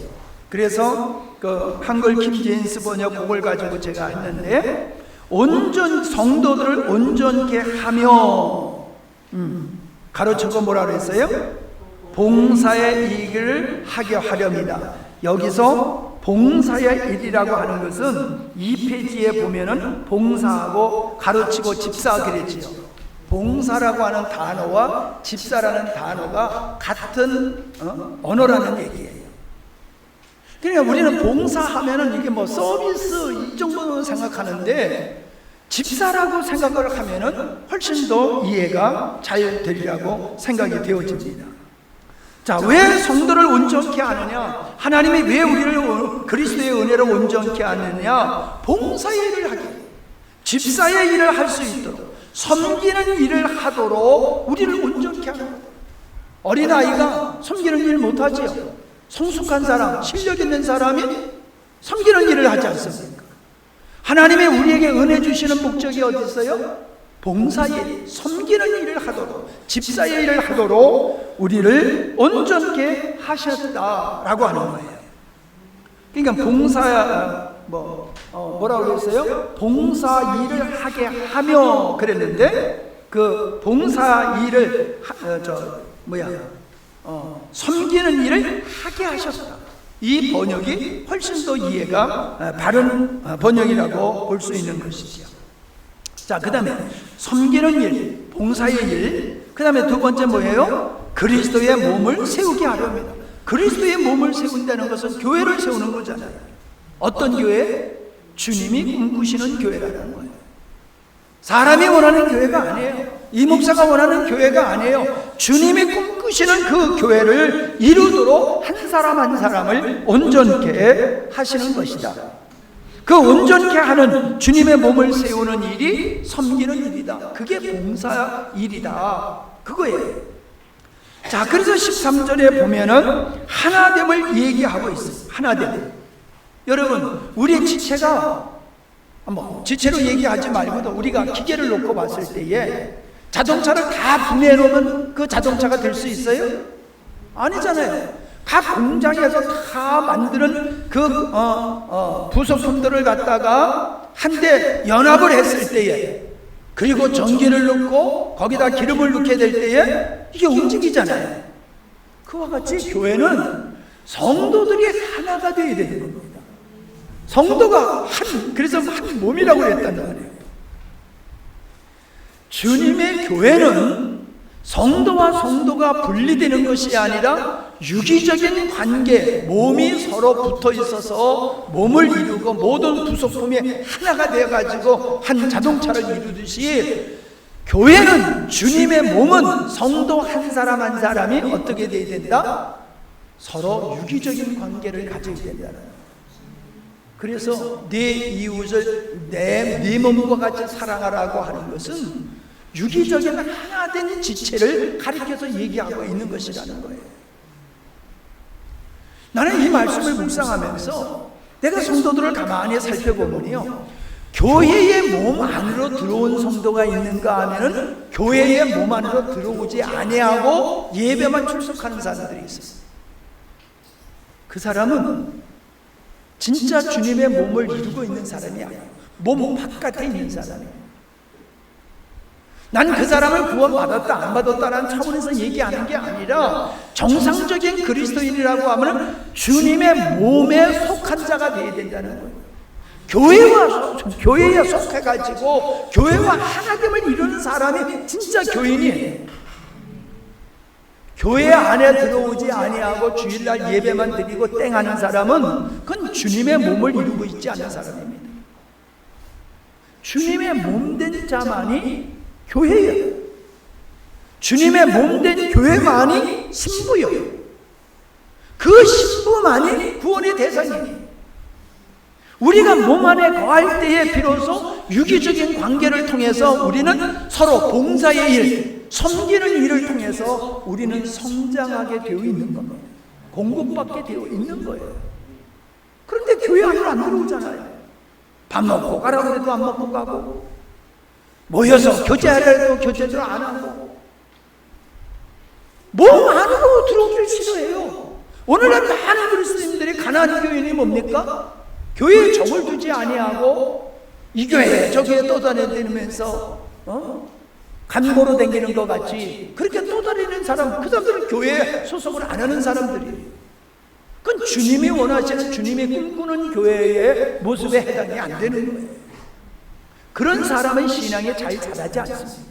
그래서 그 한글 킹제임스 번역 그걸 가지고 제가 했는데, 성도들을 온전케 하며, 가로쳐서 뭐라 그랬어요? 봉사의 일을 하게 하렵니다. 여기서 봉사의 일이라고 하는 것은 2페이지에 보면은 봉사하고 가로치고 집사 그랬지요. 봉사라고 하는 단어와 집사라는 단어가 같은 언어라는 얘기예요. 그러니까 우리는 봉사하면은 이게 뭐 서비스 이 정도로 생각하는데, 집사라고 생각을 하면은 훨씬 더 이해가 잘 되리라고 생각이 되어집니다. 자, 왜 성도를 온전케 하느냐? 하나님이 왜 우리를 그리스도의 은혜로 온전케 하느냐? 봉사의 일을 하게, 집사의 일을 할 수 있도록, 섬기는 일을 하도록 우리를 온전케 하는 거예요. 어린아이가 섬기는 일 못하지요. 성숙한 사람, 실력 있는 사람이 섬기는 일을 하지 않습니까? 하나님이 우리에게 은혜 주시는 목적이 어디 있어요? 봉사의 일, 섬기는 일을 하도록, 집사의 일을 하도록 우리를 온전케 하셨다라고 하는 거예요. 그러니까 뭐라고 그랬어요? 봉사 일을 하게 하며 그랬는데, 그 봉사 일을 섬기는 일을 하게 하셨다. 이 번역이 훨씬 더 이해가 바른 번역이라고 볼 수 있는 것이죠. 자, 그 다음에 섬기는 일, 봉사의 일, 그 다음에 두 번째 뭐예요? 그리스도의 몸을 세우게 하렵니다. 그리스도의 몸을 세운다는 것은 교회를 세우는 거잖아요. 어떤 교회? 주님이 꿈꾸시는 교회라는 거예요. 사람이 원하는 교회가 아니에요. 이 목사가 원하는 교회가 아니에요. 주님이 꿈꾸시는 그 교회를 이루도록 한 사람 한 사람을 온전케 하시는 것이다. 그 온전케 하는 주님의 몸을 세우는 일이 섬기는 일이다. 그게 봉사 일이다. 그거예요. 자, 그래서 13절에 보면은 하나됨을 얘기하고 있어요. 하나됨. 여러분, 우리 지체가 지체로 얘기하지 말고도 우리가 기계를 놓고 봤을 때에 자동차를 다 분해해 놓으면 그 자동차가 될 수 있어요? 아니잖아요. 각 공장에서 다 만드는 그 부속품들을 갖다가 한데 연합을 했을 때에, 그리고 전기를 넣고 거기다 기름을 넣게 될 때에 이게 움직이잖아요. 그와 같이 교회는 성도들이 하나가 되어야 되는 겁니다. 성도가 그래서 한 몸이라고 그랬단 말이에요. 주님의 교회는 성도와 성도가 분리되는 것이 아니라 유기적인 관계, 몸이 서로 붙어 있어서 몸을 이루고 모든 부속품이 하나가 되어가지고 한 자동차를 이루듯이, 교회는, 주님의 몸은 성도 한 사람 한 사람이 어떻게 되어야 된다? 서로 유기적인 관계를 가져야 된다는 거예요. 그래서 네 이웃을 네 몸과 같이 사랑하라고 하는 것은 유기적인 하나된 지체를 가리켜서 얘기하고 있는 것이라는 거예요. 나는 이 말씀을 묵상하면서 내가 성도들을 가만히 살펴보면요, 교회의 몸 안으로 들어온 성도가 있는가 하면은 교회의 몸 안으로 들어오지 아니하고 예배만 출석하는 사람들이 있어요. 그 사람은 진짜 주님의 몸을 이루고 있는 사람이 아니에요. 몸 바깥에 있는 사람이에요. 난 그 사람을 구원받았다 안 받았다라는 차원에서 얘기하는 게 아니라, 정상적인 그리스도인이라고 하면 주님의 몸에 속한 자가 되어야 된다는 거예요. 교회에 속해가지고 교회와 하나됨을 이루는 사람이 진짜 교인이에요. 교회 안에 들어오지 아니하고 주일날 예배만 드리고 땡하는 사람은 그건 주님의 몸을 이루고 있지 않은 사람입니다. 주님의 몸된 자만이 교회예요. 주님의 몸된 교회만이 신부예요. 그 신부만이 구원의 대상이에요. 우리가 몸 안에 거할 때에 비로소 유기적인 관계를 통해서 우리는 서로 봉사의 일, 섬기는 일을 통해서 우리는 성장하게 되어 있는 겁니다. 공급받게 되어 있는 거예요. 그런데 교회 안으로 안 들어오잖아요. 밥 먹고 가라고 해도 안 먹고 가고, 모여서 교제하려고 교제도 안 하고, 몸 안으로 들어오길 싫어해요. 오늘날 많은 그리스도인들이 가난한 교인이 뭡니까? 교회에 적을 두지 아니하고 이 교회 저 교회 떠다니면서 간보로 다니는 것 같이 그렇게 떠다니는 사람, 그 사람들은 교회에 소속을 안 하는 사람들이에요. 그건 주님이 원하시는, 주님이 꿈꾸는 교회의 모습에 해당이 안 되는 거예요. 그런 사람의 신앙이 잘 자라지 않습니다.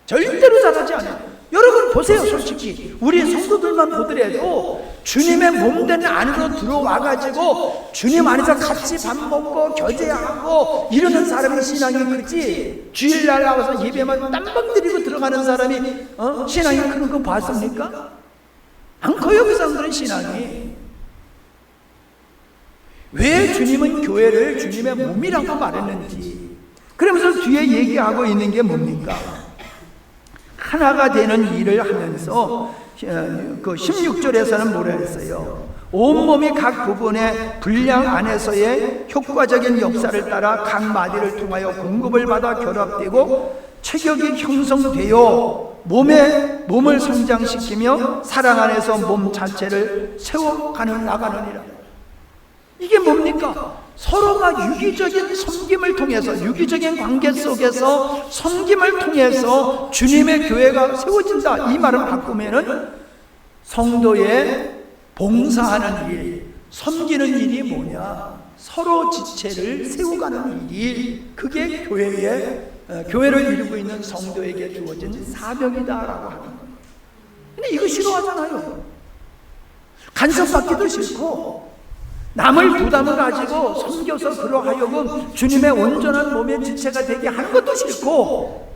절대로 자라지 않아요. 여러분 보세요. 솔직히 우리 성도들만 보더라도 주님의 몸된 안으로 들어와가지고 주님 안에서 같이 밥 먹고 교제하고 이러는 사람의 신앙이 크지, 주일날 나와서 예배만 땀방 들이고 들어가는 사람이 신앙이 크는 거 봤습니까? 안 커요. 그 사람들은 신앙이. 왜 주님은 교회를 주님의 몸이라고 말했는지, 그러면서 뒤에 얘기하고 있는 게 뭡니까? 하나가 되는 일을 하면서 그 16절에서는 뭐라 했어요? 온몸이 각 부분의 분량 안에서의 효과적인 역사를 따라 각 마디를 통하여 공급을 받아 결합되고 체격이 형성되어 몸을 성장시키며 사랑 안에서 몸 자체를 세워가는 나가느니라. 이게 뭡니까? 서로가 유기적인 섬김을 통해서, 유기적인 관계 속에서 섬김을 통해서 주님의 교회가 세워진다. 이 말을 바꾸면은 성도의 봉사하는 일, 섬기는 일이 뭐냐? 서로 지체를 세워가는 일이, 그게 교회를 이루고 있는 성도에게 주어진 사명이다라고 하는 거예요. 근데 이거 싫어하잖아요. 간섭받기도 싫고, 남을 부담을 가지고 섬겨서 그러하여금 주님의 온전한 몸의 지체가 되게 하는 것도 싫고,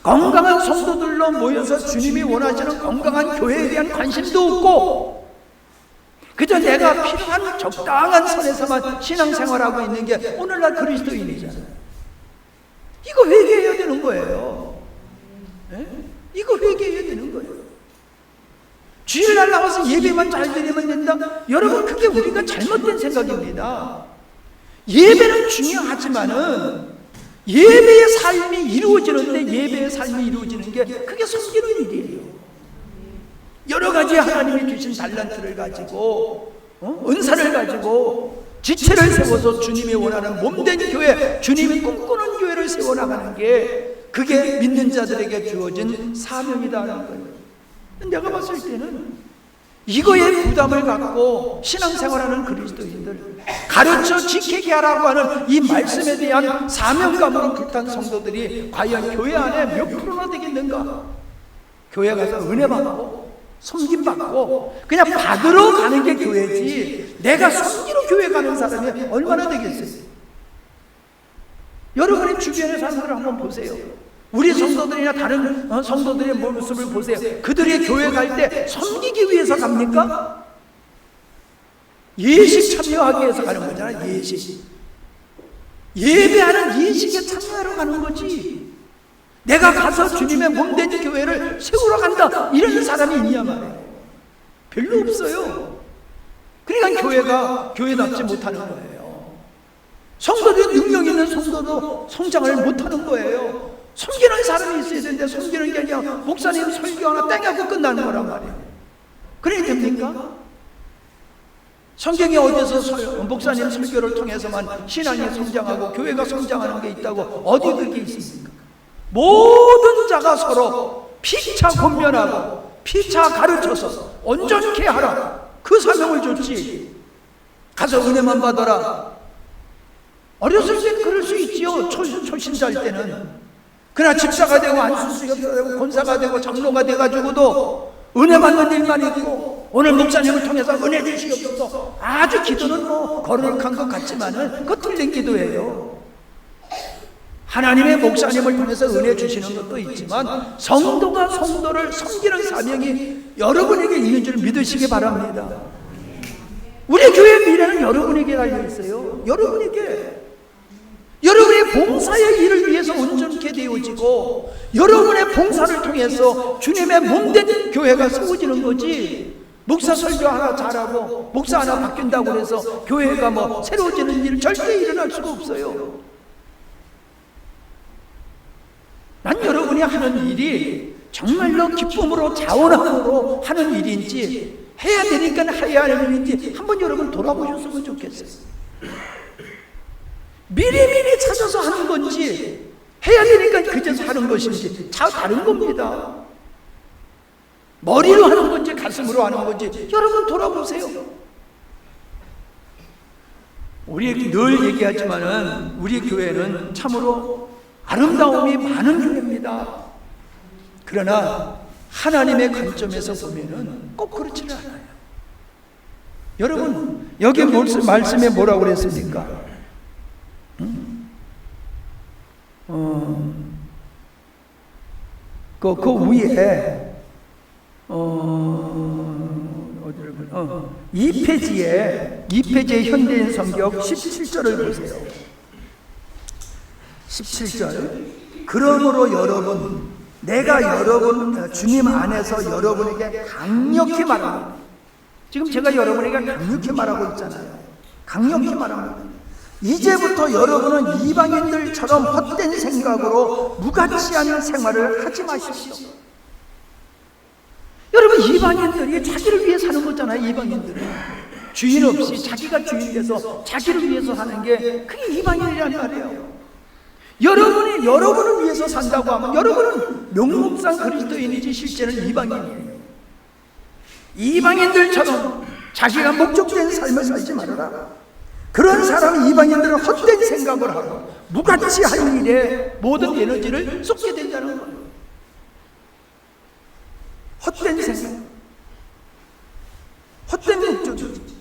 건강한 성도들로 모여서 주님이 원하시는 건강한 교회에 대한 관심도 없고, 그저 내가 필요한 적당한 선에서만 신앙생활하고 있는 게 오늘날 그리스도인이잖아요. 이거 회개해야 되는 거예요. 네? 이거 회개해야 되는 거예요. 주일날 나와서 예배만 잘 드리면 된다? 여러분, 그게 우리가 잘못된 생각입니다. 예배는 중요하지만은 예배의 삶이 이루어지는데, 예배의 삶이 이루어지는 게 그게 섬기는 일이에요. 여러 가지 하나님이 주신 달란트를 가지고, 은사를 가지고 지체를 세워서 주님이 원하는 몸된 교회, 주님이 꿈꾸는 교회를 세워나가는 게 그게 믿는 자들에게 주어진 사명이다라는 거예요. 내가 봤을 때는 이거에 부담을 갖고 신앙생활하는 그리스도인들, 가르쳐 지키게 하라고 하는 이 말씀에 대한 사명감으로 불탄 성도들이 과연 교회 안에 몇 프로나 되겠는가? 교회 가서 은혜 받고 섬김 받고 그냥 받으러 가는 게 교회지, 내가 섬기러 교회 가는 사람이 얼마나 되겠어요? 여러분의 주변의 사람들을 한번 보세요. 우리 성도들이나 다른 성도들의 모습을 보세요. 그들이 교회 갈 때 섬기기 위해서 갑니까? 예식 참여하기 위해서 가는 거잖아요. 예식. 예배하는 예식에 참여하러 가는 거지. 내가 가서 주님의 몸된 교회를 세우러 간다, 이런 사람이 있냐 말이에요. 별로 없어요. 그러니까 교회가 교회답지 못하는 거예요. 성도들이 능력 있는 성도도 성장을 못하는 거예요. 섬기는 사람이 있어야 되는데 섬기는 게 아니라 목사님 설교 하나 땡하고 끝나는 거란 말이에요. 그래야 됩니까? 성경에 어디서 목사님 설교를 통해서만 신앙이 성장하고 교회가 성장하는 게 있다고 어디 그게 있습니까? 모든 자가 서로 피차 권면하고 피차 가르쳐서 온전케 하라, 그 사명을 줬지. 가서 은혜만 받아라. 어렸을 때 그럴 수 있지요. 초신자일 때는. 그러나 집사가 되고 안수수가 되고 권사가 되고 장로가 돼가지고도 은혜 받는 일만 있고, 오늘 목사님을 통해서 은혜 주시옵소서, 아주 기도는 거룩한 것 같지만은 그거 틀린 기도예요. 하나님의 목사님을 통해서 은혜 주시는 것도 있지만 성도가 성도를 섬기는 사명이 여러분에게 있는 줄 믿으시기 바랍니다. 우리 교회 미래는 여러분에게 달려 있어요. 여러분의 봉사의 일을 위해서 온전케 되어지고, 여러분의 봉사를 통해서 주님의 몸된 교회가 세워지는 거지. 목사 설교 하나 잘하고 목사 하나 바뀐다고 해서 교회가 새로워지는 일 절대 일어날 수가 없어요. 난 여러분이 하는 일이 정말로 기쁨으로 자원함으로 하는 일인지, 해야 되니까 해야 하는 일인지 한번 여러분 돌아보셨으면 좋겠어요. 미리미리 찾아서 하는 건지, 해야 되니까 그제서 하는 것인지 다 다른 겁니다. 머리로 하는 건지 가슴으로 하는 건지 여러분 돌아보세요. 우리 늘 얘기하지만은 우리 교회는 참으로 아름다움이 많은 교회입니다. 그러나 하나님의 관점에서 보면은 꼭 그렇지는 않아요. 여러분 여기 말씀에 뭐라고 그랬습니까? 그 위에 2페이지에 현대인 성경 17절을 보세요. 17절. 그러므로 여러분, 내가 여러분 주님 안에서 여러분에게 강력히 말합니다. 지금 제가 여러분에게 강력히 말하고 있잖아요. 강력히 말합니다. 이제부터 여러분은 이방인들처럼 헛된 생각으로 무가치한 생활을 하지 마십시오. 여러분, 이방인들이 자기를 위해 사는 거잖아요. 이방인들은 주인 없이 자기가 주인 돼서 자기를 위해서 사는 게 그게 이방인이란 말이에요. 여러분이 여러분을 위해서 산다고 하면 여러분은 명목상 그리스도인이지 실제는 이방인이에요. 이방인들처럼 자기가 목적된 삶을 살지 말아라. 그런 사람, 이방인들은 헛된 생각을 하고 무가치한 일에 모든 에너지를 쏟게 된다는 거예요. 헛된 생각, 헛된 목적이지.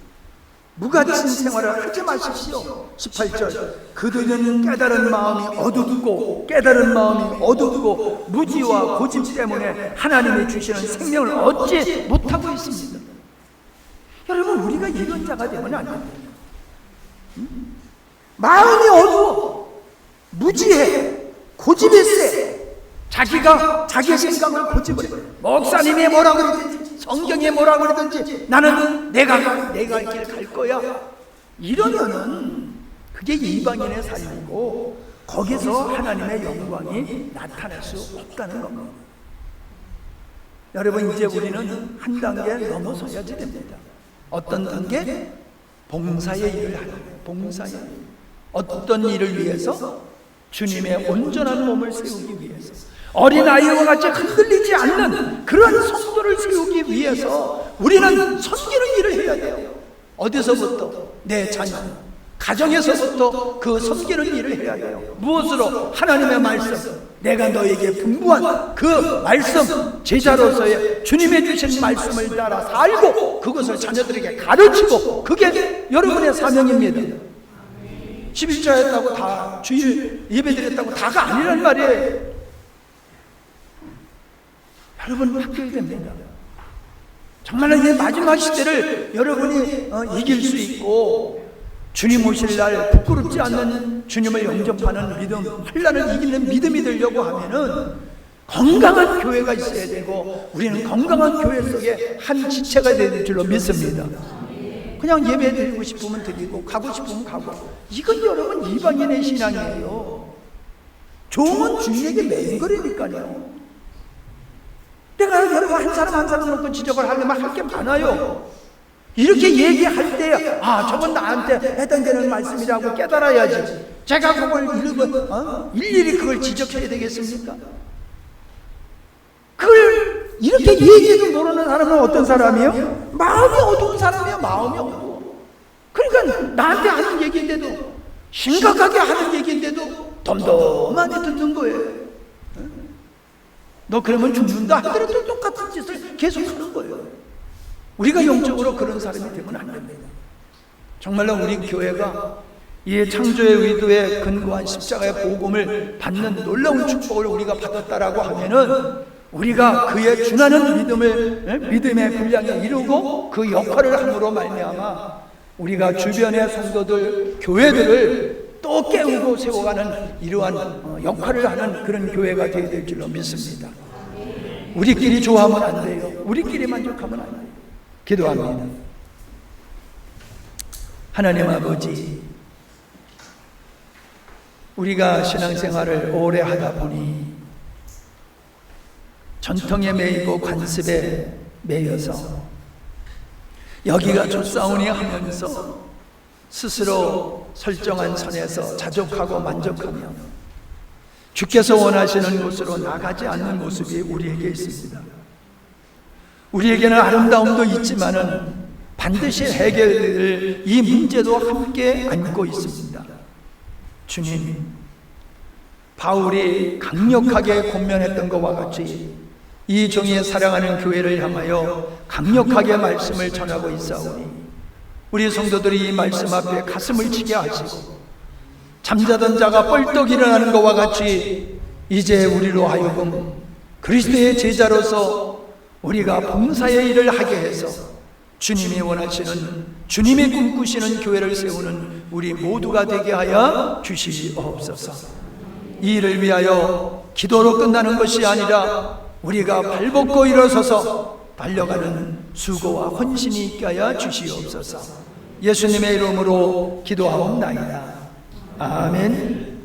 무가치한 생활을 하지 마십시오. 18절. 그들은 깨달은 마음이 어둡고 무지와 고집 때문에 하나님이 주시는 생명을 얻지 못하고 있습니다. 여러분, 우리가 이런 자가 되면 안 됩니다. 마음이 어두워, 무지해, 고집이 세. 자기가 자기 생각을 고집을 해. 목사님이 뭐라고 그러든지 성경에 뭐라고 그러든지 나는 내가 길 갈 거야. 이러면은 그게 이방인의 삶이고 거기서 하나님의 영광이 나타날 수 없다는 겁니다. 여러분, 이제 우리는 한 단계 넘어서야지 됩니다. 어떤 단계? 봉사의 일을 하는 거예요. 봉사의 일. 어떤 일을 위해서? 주님의 온전한 몸을 세우기 위해서, 어린아이와 같이 흔들리지 않는 그런 성도를 세우기 위해서 우리는 섬기는 일을 해야 돼요. 어디서부터? 내 자녀, 가정에서부터 그 섬기는 일을 해야 돼요. 무엇으로? 하나님의 말씀, 내가 너에게 분부한 그 말씀, 제자로서의 주님의 주신 말씀을 따라 살고 그것을 자녀들에게 가르치고, 그게 여러분의 사명입니다. 11조 했다고 다, 주일 예배 드렸다고 다가 아니란 말이에요. 여러분, 바뀌어야 됩니다. 정말로 이 마지막 시대를 여러분이 이길 수 있고, 주님 오실 날 부끄럽지 않는 주님을 영접하는 믿음, 환난을 이기는 믿음이 되려고 하면은 건강한 교회가 있어야 되고, 우리는 건강한 교회 속에 한 지체가 될 줄로 믿습니다. 그냥 예배 드리고 싶으면 드리고 가고 싶으면 가고, 이건 여러분 이방인의 신앙이에요. 종은 주인에게 맹거리니까요. 내가 여러분 한 사람 한 사람 놓고 지적을 하려면 할 게 많아요. 이렇게 얘기할 때, 아, 저건 나한테 해당되는 말씀이라고 깨달아야지. 제가 그걸 일일이 그걸 지적해야 되겠습니까? 그걸 이렇게 얘기해도 모르는 사람은 어떤 사람이에요? 마음이 어두운 사람이에요. 마음이 어두워. 그러니까 나한테 하는 얘기인데도, 심각하게 하는 얘기인데도 덤덤하게 듣는 거예요. 너 그러면 죽는다 하더라도 똑같은 짓을 계속 하는 거예요. 우리가 영적으로 그런 사람이 되면 안 됩니다. 정말로 우리 교회가 이 창조의 의도에 근거한 십자가의 복음을 받는 놀라운 축복을 우리가 받았다라고 하면은, 우리가 그의 준하는 믿음의 분량에 이루고 그 역할을 함으로 말미암아 우리가 주변의 성도들, 교회들을 또 깨우고 세워가는 이러한 역할을 하는 그런 교회가 되어야 될 줄로 믿습니다. 우리끼리 좋아하면 안 돼요. 우리끼리 만족하면 안 돼요. 기도합니다. 하나님 아버지, 우리가 신앙생활을 오래 하다 보니 전통에 매이고 관습에 매여서 여기가 좋사오니 하면서 스스로 설정한 선에서 자족하고 만족하며 주께서 원하시는 곳으로 나가지 않는 모습이 우리에게 있습니다. 우리에게는 아름다움도 있지만은 반드시 해결될 이 문제도 함께 안고 있습니다. 주님, 바울이 강력하게 권면했던 것과 같이 이 종이 사랑하는 교회를 향하여 강력하게 말씀을 전하고 있사오니, 우리 성도들이 이 말씀 앞에 가슴을 치게 하시고 잠자던 자가 뻘떡 일어나는 것과 같이 이제 우리로 하여금 그리스도의 제자로서 우리가 봉사의 일을 하게 해서 주님이 원하시는, 주님이 꿈꾸시는 교회를 세우는 우리 모두가 되게 하여 주시옵소서. 이 일을 위하여 기도로 끝나는 것이 아니라 우리가 발벗고 일어서서 달려가는 수고와 헌신이 있게 하여 주시옵소서. 예수님의 이름으로 기도하옵나이다. 아멘.